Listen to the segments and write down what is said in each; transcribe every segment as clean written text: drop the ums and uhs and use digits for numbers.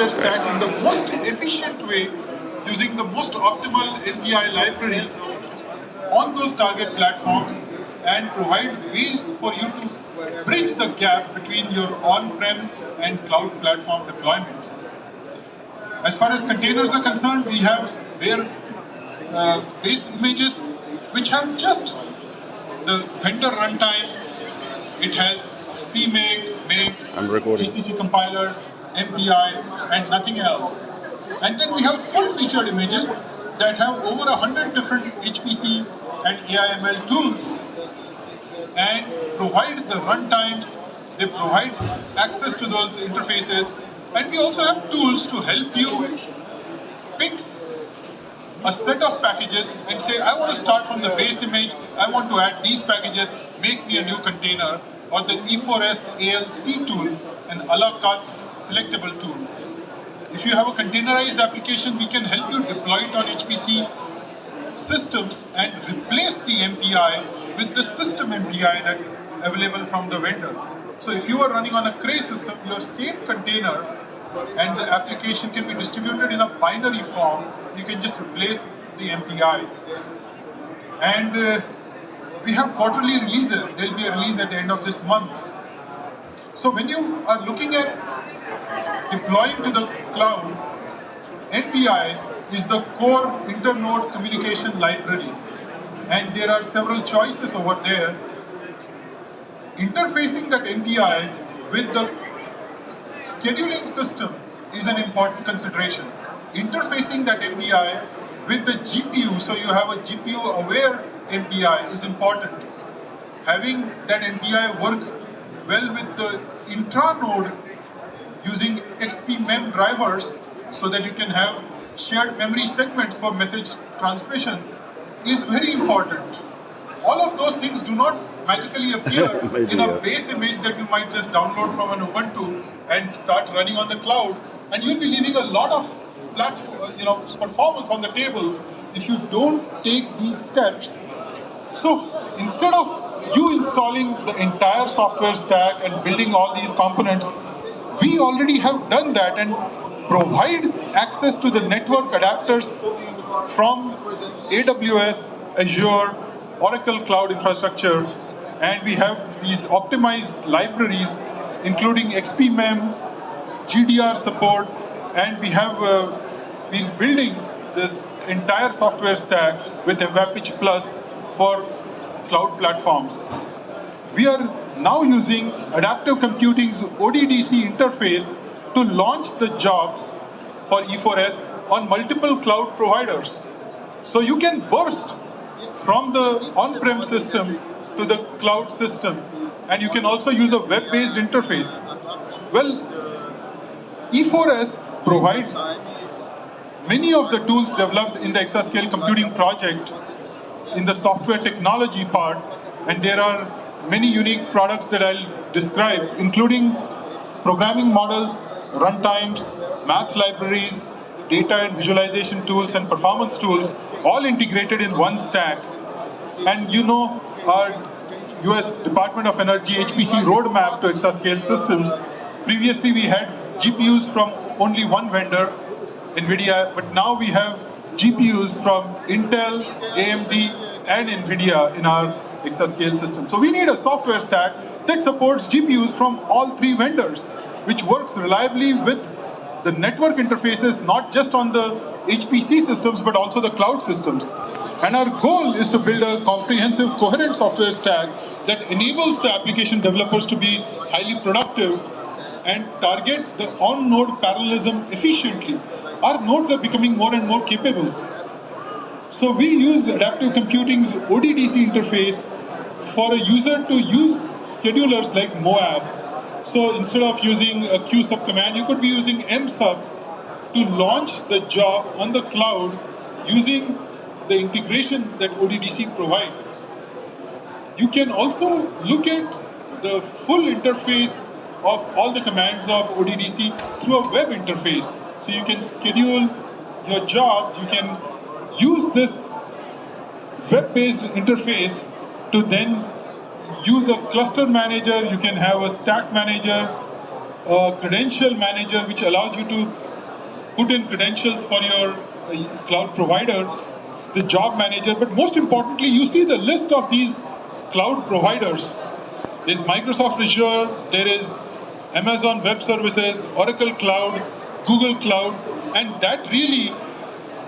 stack in the most efficient way using the most optimal NPI library on those target platforms and provide ways for you to bridge the gap between your on-prem and cloud platform deployments. As far as containers are concerned, we have their base images which have just the vendor runtime. It has CMake, Make, GCC compilers, MPI, and nothing else. And then we have full-featured images that have over 100 different HPC and AIML tools and provide the runtimes, they provide access to those interfaces, and we also have tools to help you pick a set of packages and say, I want to start from the base image, I want to add these packages, make me a new container, or the E4S ALC tool, an a la carte selectable tool. If you have a containerized application, we can help you deploy it on HPC systems and replace the MPI with the system MPI that's available from the vendor. So if you are running on a Cray system, your same container and the application can be distributed in a binary form. You can just replace the MPI. And we have quarterly releases. There'll be a release at the end of this month. So when you are looking at deploying to the cloud, MPI is the core internode communication library. And there are several choices over there. Interfacing that MPI with the scheduling system is an important consideration. Interfacing that MPI with the GPU, so you have a GPU-aware MPI, is important. Having that MPI work well with the intranode using XP-MEM drivers so that you can have shared memory segments for message transmission is very important. All of those things do not magically appear in a base image that you might just download from an Ubuntu and start running on the cloud, and you'll be leaving a lot of performance on the table if you don't take these steps. So instead of you installing the entire software stack and building all these components, we already have done that and provide access to the network adapters from AWS, Azure, Oracle Cloud Infrastructure, and we have these optimized libraries including XP-MEM, GDR support, and we have been building this entire software stack with MVAPitch Plus for cloud platforms. We are now using Adaptive Computing's ODDC interface to launch the jobs for E4S on multiple cloud providers. So you can burst from the on-prem system to the cloud system, and you can also use a web-based interface. Well, E4S provides many of the tools developed in the exascale computing project in the software technology part, and there are many unique products that I'll describe, including programming models, runtimes, math libraries, data and visualization tools, and performance tools, all integrated in one stack. And you know our US Department of Energy HPC roadmap to exascale systems. Previously we had GPUs from only one vendor, NVIDIA, but now we have GPUs from Intel, AMD, and NVIDIA in our exascale system. So we need a software stack that supports GPUs from all three vendors, which works reliably with the network interfaces, not just on the HPC systems, but also the cloud systems. And our goal is to build a comprehensive, coherent software stack that enables the application developers to be highly productive and target the on-node parallelism efficiently. Our nodes are becoming more and more capable. So we use Adaptive Computing's ODDC interface for a user to use schedulers like Moab. So instead of using a Q sub command, you could be using M sub to launch the job on the cloud using the integration that ODDC provides. You can also look at the full interface of all the commands of ODDC through a web interface. So you can schedule your jobs, you can use this web-based interface to then use a cluster manager, you can have a stack manager, a credential manager, which allows you to put in credentials for your cloud provider, the job manager, but most importantly, you see the list of these cloud providers. There's Microsoft Azure, there is Amazon Web Services, Oracle Cloud, Google Cloud, and that really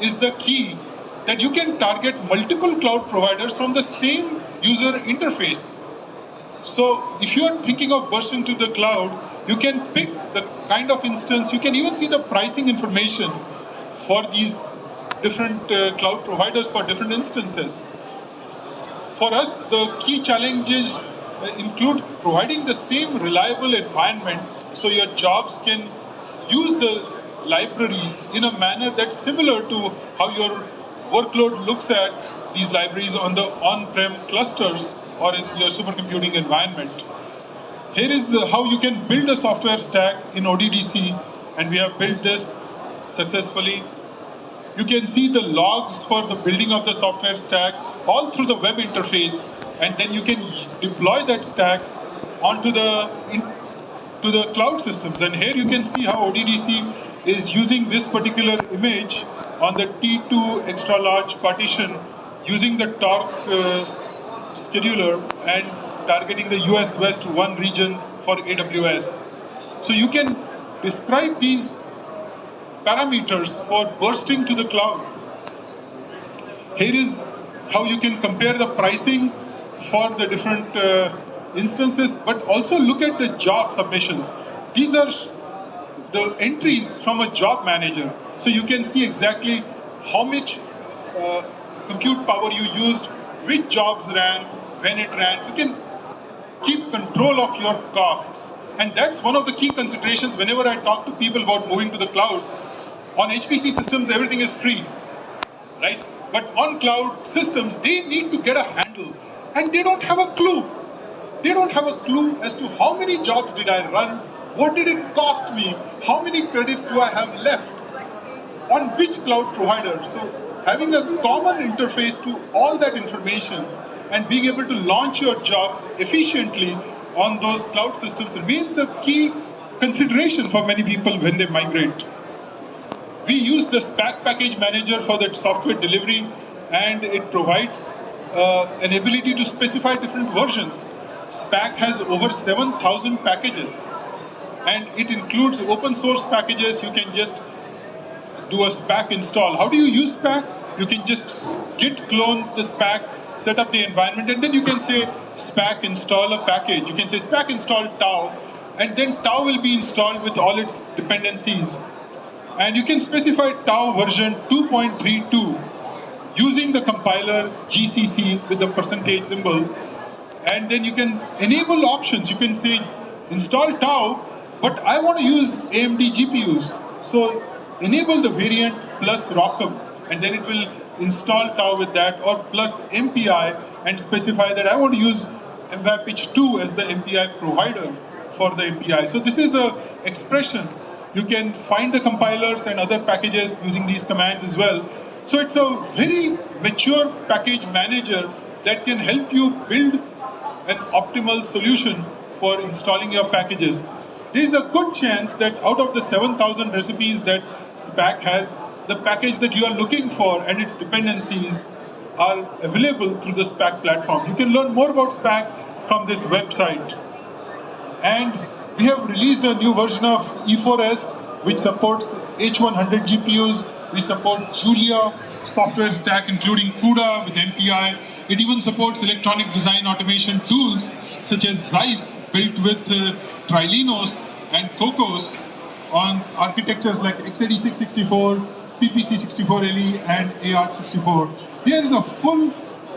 is the key, that you can target multiple cloud providers from the same user interface. So if you are thinking of bursting to the cloud, you can pick the kind of instance, you can even see the pricing information for these different cloud providers for different instances. For us, the key challenges include providing the same reliable environment so your jobs can use the libraries in a manner that's similar to how your workload looks at these libraries on the on-prem clusters or in your supercomputing environment. Here is how you can build a software stack in ODDC, and we have built this successfully. You can see the logs for the building of the software stack all through the web interface, and then you can deploy that stack onto to the cloud systems. And here you can see how ODDC is using this particular image on the T2 extra large partition using the torque scheduler and targeting the US West 1 region for AWS. So you can describe these parameters for bursting to the cloud. Here is how you can compare the pricing for the different instances, but also look at the job submissions. These are the entries from a job manager. So you can see exactly how much compute power you used, which jobs ran, when it ran. You can keep control of your costs. And that's one of the key considerations whenever I talk to people about moving to the cloud. On HPC systems, everything is free, right? But on cloud systems, they need to get a handle, and they don't have a clue. They don't have a clue as to how many jobs did I run, what did it cost me, how many credits do I have left, on which cloud provider. So having a common interface to all that information and being able to launch your jobs efficiently on those cloud systems remains a key consideration for many people when they migrate. We use the SPAC package manager for that software delivery, and it provides an ability to specify different versions. SPAC has over 7,000 packages, and it includes open source packages. You can just do a SPAC install. How do you use SPAC? You can just git clone the SPAC, set up the environment, and then you can say SPAC install a package. You can say SPAC install tau, and then tau will be installed with all its dependencies. And you can specify tau version 2.32 using the compiler GCC with the percentage symbol. And then you can enable options. You can say install tau, but I want to use AMD GPUs. So enable the variant plus ROCm, and then it will install tau with that, or plus MPI, and specify that I want to use MVAPIC 2 as the MPI provider for the MPI. So this is an expression. You can find the compilers and other packages using these commands as well. So it's a very mature package manager that can help you build an optimal solution for installing your packages. There is a good chance that out of the 7,000 recipes that SPAC has, the package that you are looking for and its dependencies are available through the SPAC platform. You can learn more about SPAC from this website. And we have released a new version of E4S, which supports H100 GPUs. We support Julia software stack, including CUDA with MPI. It even supports electronic design automation tools, such as Zeiss, built with Trilinos and Cocos on architectures like x86-64, PPC-64LE, and AR64. There is a full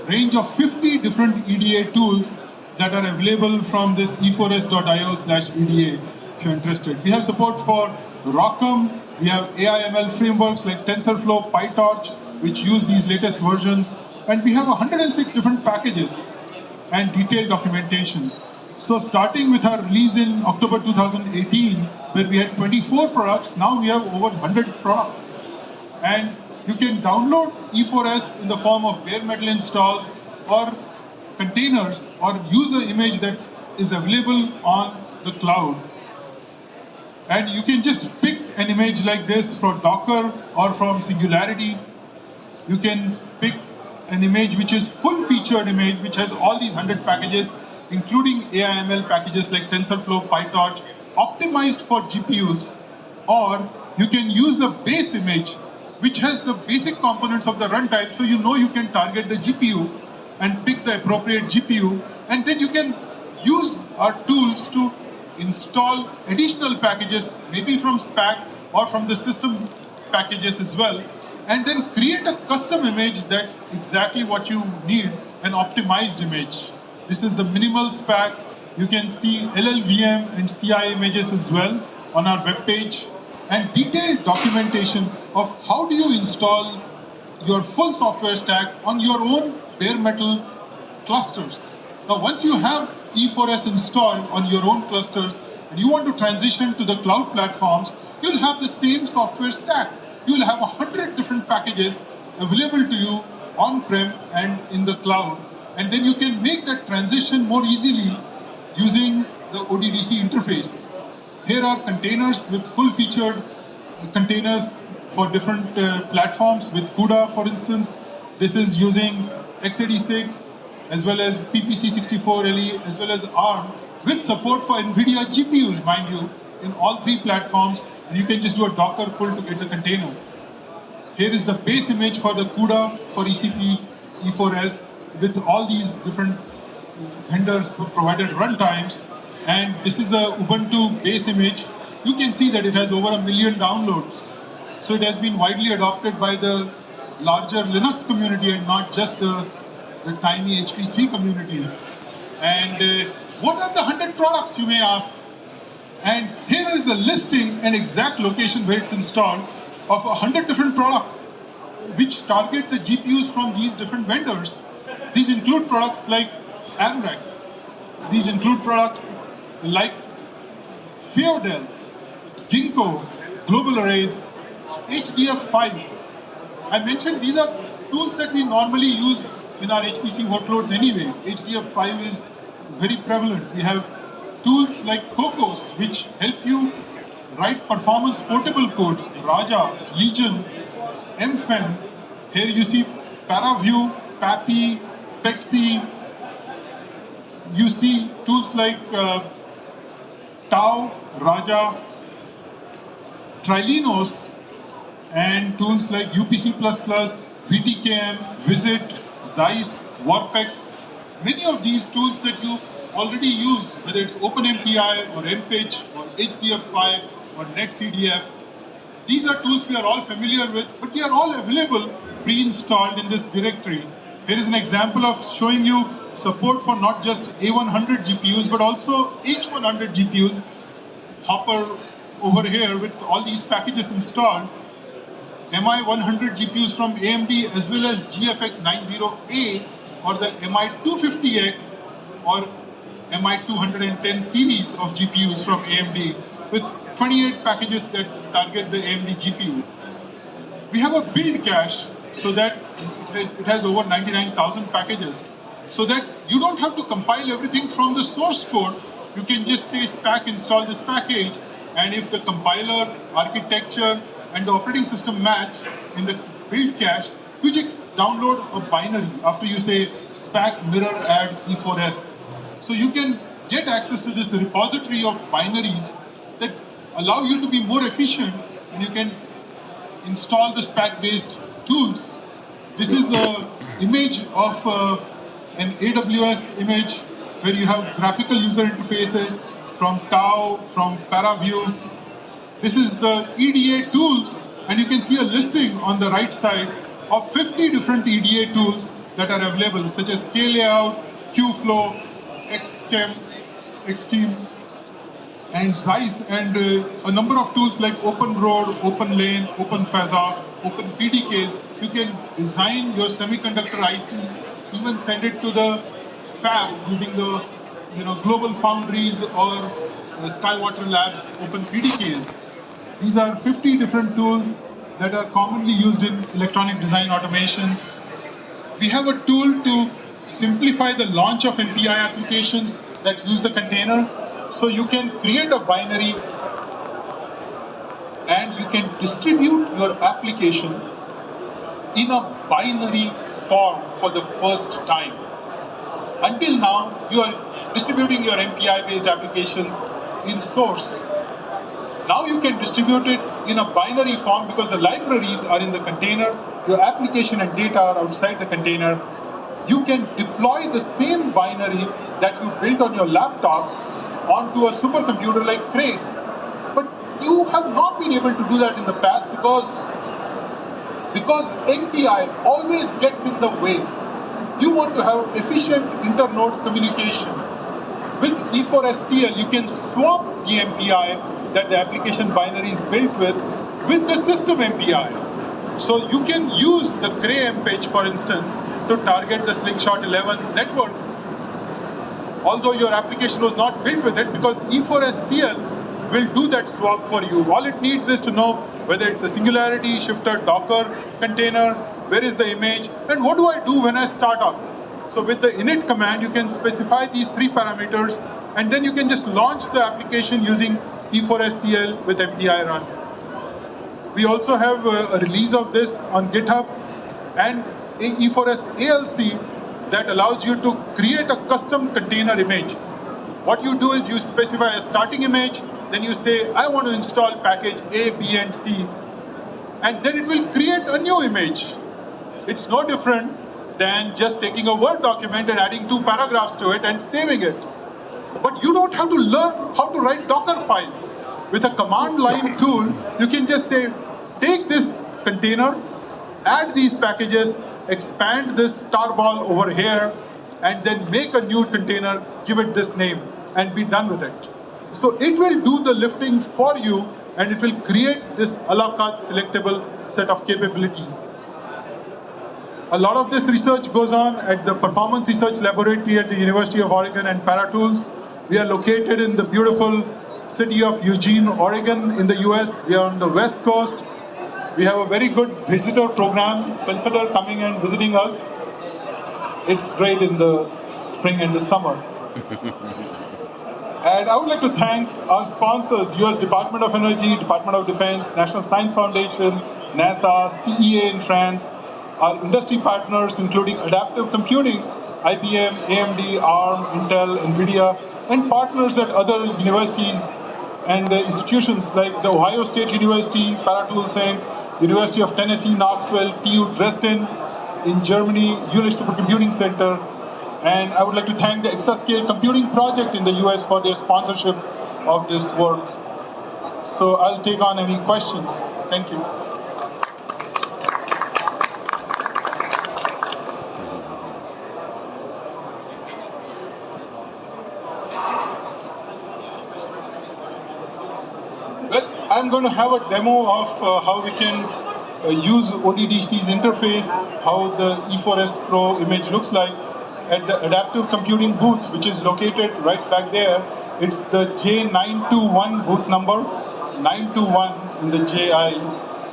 range of 50 different EDA tools that are available from this e4s.io/EDA if you're interested. We have support for ROCm, we have AI/ML frameworks like TensorFlow, PyTorch, which use these latest versions, and we have 106 different packages and detailed documentation. So starting with our release in October 2018, where we had 24 products, now we have over 100 products. And you can download E4S in the form of bare metal installs or containers, or use an image that is available on the cloud. And you can just pick an image like this from Docker or from Singularity. You can pick an image which is full-featured image, which has all these 100 packages, including AI/ML packages like TensorFlow, PyTorch, optimized for GPUs. Or you can use a base image, which has the basic components of the runtime, so you know you can target the GPU and pick the appropriate GPU, and then you can use our tools to install additional packages, maybe from Stack or from the system packages as well, and then create a custom image that's exactly what you need, an optimized image. This is the minimal spec. You can see LLVM and CI images as well on our webpage, and detailed documentation of how do you install your full software stack on your own bare metal clusters. Now, once you have E4S installed on your own clusters and you want to transition to the cloud platforms, you'll have the same software stack. You'll have 100 different packages available to you on-prem and in the cloud. And then you can make that transition more easily using the ODDC interface. Here are containers with full-featured containers for different platforms with CUDA, for instance. This is using x86 as well as PPC64LE as well as ARM with support for NVIDIA GPUs, mind you, in all three platforms. And you can just do a Docker pull to get the container. Here is the base image for the CUDA for ECP E4S with all these different vendors provided runtimes. And this is the Ubuntu base image. You can see that it has over 1 million downloads. So it has been widely adopted by the larger Linux community and not just the tiny HPC community. And what are the 100 products, you may ask? And here is a listing and exact location where it's installed of 100 different products which target the GPUs from these different vendors. These include products like Amrex. These include products like Feodel, Ginkgo, Global Arrays, HDF5. I mentioned these are tools that we normally use in our HPC workloads anyway. HDF5 is very prevalent. We have tools like Cocos, which help you write performance portable codes. Raja, Legion, MFEN. Here you see ParaView, Pappy, Petsy. You see tools like Tau, Raja, Trilinos, and tools like UPC++, VTKM, Visit, Zeiss, Warpex. Many of these tools that you already use, whether it's OpenMPI or MPitch or HDF5 or NetCDF, these are tools we are all familiar with, but they are all available pre-installed in this directory. Here is an example of showing you support for not just A100 GPUs, but also H100 GPUs. Hopper over here with all these packages installed. MI100 GPUs from AMD as well as GFX 90A or the MI250X or MI210 series of GPUs from AMD with 28 packages that target the AMD GPU. We have a build cache so that it has over 99,000 packages, so that you don't have to compile everything from the source code. You can just say SPAC install this package, and if the compiler, architecture, and the operating system match in the build cache, you just download a binary after you say SPAC mirror add E4S. So you can get access to this repository of binaries that allow you to be more efficient, and you can install the SPAC-based tools. This is an image of an AWS image where you have graphical user interfaces from Tau, from ParaView. This is the EDA tools, and you can see a listing on the right side of 50 different EDA tools that are available, such as K-Layout, Qflow, Xteam, and Zeiss, and a number of tools like OpenRoad, OpenLane, OpenFaza, OpenPDKs. You can design your semiconductor IC, even send it to the fab using the Global Foundries or Skywater Labs OpenPDKs. These are 50 different tools that are commonly used in electronic design automation. We have a tool to simplify the launch of API applications that use the container. So you can create a binary can distribute your application in a binary form for the first time. Until now, you are distributing your MPI-based applications in source. Now you can distribute it in a binary form because the libraries are in the container, your application and data are outside the container. You can deploy the same binary that you built on your laptop onto a supercomputer like Cray. But you have not been able to do that in the past because MPI always gets in the way. You want to have efficient internode communication. With E4S you can swap the MPI that the application binary is built with the system MPI. So you can use the Cray MPage, for instance, to target the Slingshot 11 network, although your application was not built with it, because E4S will do that swap for you. All it needs is to know whether it's a Singularity, Shifter, Docker container, where is the image, and what do I do when I start up. So with the init command, you can specify these 3 parameters, and then you can just launch the application using E4SCL with MPI run. We also have a release of this on GitHub and a E4S ALC that allows you to create a custom container image. What you do is you specify a starting image, then you say, I want to install package A, B, and C, and then it will create a new image. It's no different than just taking a Word document and adding 2 paragraphs to it and saving it. But you don't have to learn how to write Docker files. With a command line tool, you can just say, take this container, add these packages, expand this tarball over here, and then make a new container, give it this name, and be done with it. So it will do the lifting for you, and it will create this a la carte selectable set of capabilities. A lot of this research goes on at the Performance Research Laboratory at the University of Oregon and Paratools. We are located in the beautiful city of Eugene, Oregon in the US. We are on the West Coast. We have a very good visitor program. Consider coming and visiting us. It's great in the spring and the summer. And I would like to thank our sponsors, US Department of Energy, Department of Defense, National Science Foundation, NASA, CEA in France, our industry partners including Adaptive Computing, IBM, AMD, ARM, Intel, NVIDIA, and partners at other universities and institutions like the Ohio State University, Paratools Inc., University of Tennessee, Knoxville, TU Dresden in Germany, Unit Supercomputing Center, and I would like to thank the Exascale Computing Project in the US for their sponsorship of this work. So I'll take on any questions. Thank you. Well, I'm going to have a demo of how we can use ODDC's interface, how the E4S Pro image looks like at the Adaptive Computing booth, which is located right back there. It's the J921 booth number, 921 in the JI.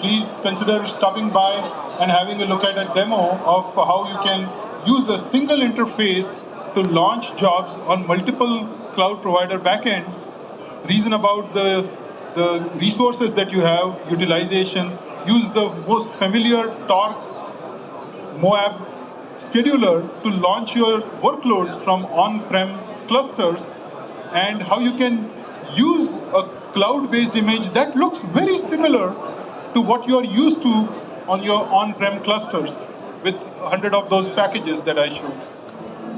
Please consider stopping by and having a look at a demo of how you can use a single interface to launch jobs on multiple cloud provider backends, reason about the resources that you have, utilization, use the most familiar Torque Moab scheduler to launch your workloads from on-prem clusters, and how you can use a cloud-based image that looks very similar to what you're used to on your on-prem clusters with 100 of those packages that I showed.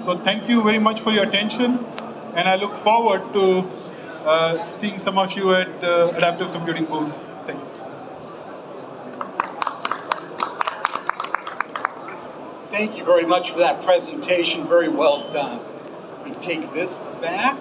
So thank you very much for your attention, and I look forward to seeing some of you at the Adaptive Computing booth. Thanks. Thank you very much for that presentation. Very well done. We take this back.